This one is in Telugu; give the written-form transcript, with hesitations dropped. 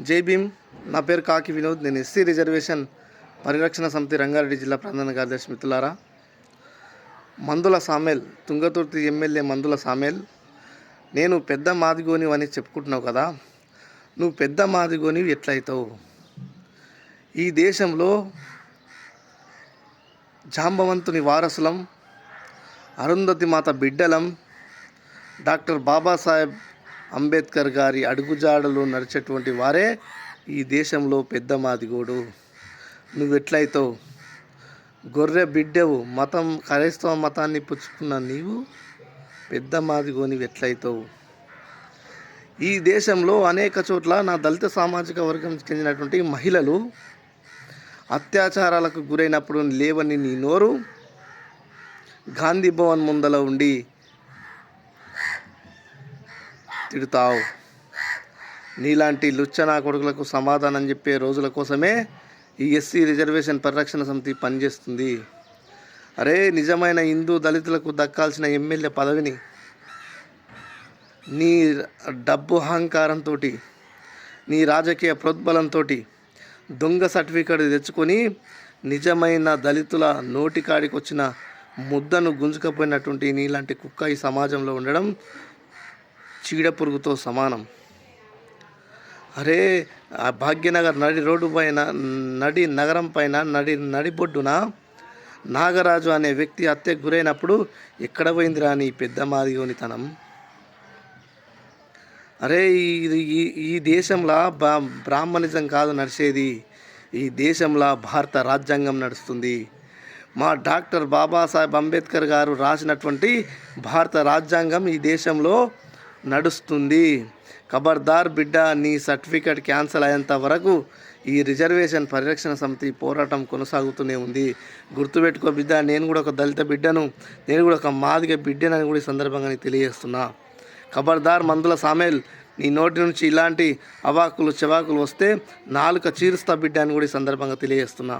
జై భీమ్. నా పేరు కాకి వినోద్. నేను ఎస్సీ రిజర్వేషన్ పరిరక్షణ సమితి రంగారెడ్డి జిల్లా ప్రధాన కార్యదర్శి. మిత్రులారా, మందుల సామేల్, తుంగతుర్తి ఎమ్మెల్యే మందుల సామేల్, నేను పెద్ద మాదిగోని అని చెప్పుకుంటున్నావు కదా, నువ్వు పెద్ద మాదిగోని ఎట్లయితావు? ఈ దేశంలో జాంబవంతుని వారసులం, అరుంధతి మాత బిడ్డలం, డాక్టర్ బాబాసాహెబ్ అంబేద్కర్ గారి అడుగుజాడలు నడిచేటువంటి వారే ఈ దేశంలో పెద్ద మాదిగోడు. నువ్వెట్లయితావు? గొర్రె బిడ్డవు, క్రైస్తవ మతాన్ని పుచ్చుకున్న నీవు పెద్ద మాదిగోని ఎట్లయితావు? ఈ దేశంలో అనేక చోట్ల నా దళిత సామాజిక వర్గం చెందినటువంటి మహిళలు అత్యాచారాలకు గురైనప్పుడు లేవని నీ నోరు గాంధీ భవన్ ముందల ఉండి తిడతావు. నీలాంటి లుచ్చనా కొడుకులకు సమాధానం చెప్పే రోజుల కోసమే ఈ ఎస్సీ రిజర్వేషన్ పరిరక్షణ సమితి పనిచేస్తుంది. అరే, నిజమైన హిందూ దళితులకు దక్కాల్సిన ఎమ్మెల్యే పదవిని నీ డబ్బు అహంకారంతో, నీ రాజకీయ ప్రోద్బలంతో దొంగ సర్టిఫికేట్ తెచ్చుకొని నిజమైన దళితుల నోటికాడికి వచ్చిన ముద్దను గుంజుకపోయినటువంటి నీలాంటి కుక్క ఈ సమాజంలో ఉండడం చీడపురుగుతో సమానం. అరే, ఆ భాగ్యనగర్ నడి రోడ్డు పైన, నగరం పైన, నడిబొడ్డున నాగరాజు అనే వ్యక్తి హత్యకు గురైనప్పుడు ఎక్కడ పోయిందిరా నీ పెద్ద మాదిగోనితనం? అరే, ఈ దేశంలో బ్రాహ్మణిజం కాదు నడిచేది, ఈ దేశంలో భారత రాజ్యాంగం నడుస్తుంది. మా డాక్టర్ బాబాసాహెబ్ అంబేద్కర్ గారు రాసినటువంటి భారత రాజ్యాంగం ఈ దేశంలో నడుస్తుంది. ఖబర్దార్ బిడ్డ, నీ సర్టిఫికేట్ క్యాన్సిల్ అయ్యేంత వరకు ఈ రిజర్వేషన్ పరిరక్షణ సమితి పోరాటం కొనసాగుతూనే ఉంది. గుర్తుపెట్టుకో బిడ్డ, నేను కూడా ఒక దళిత బిడ్డను, నేను కూడా ఒక మాదిగ బిడ్డనని కూడా ఈ సందర్భంగా నీకు తెలియజేస్తున్నా. ఖబర్దార్ మందుల సామేల్, నీ నోటి నుంచి ఇలాంటి అవాకులు చెవాకులు వస్తే నాలుక చీరుస్తా బిడ్డ అని కూడా ఈ సందర్భంగా తెలియజేస్తున్నా.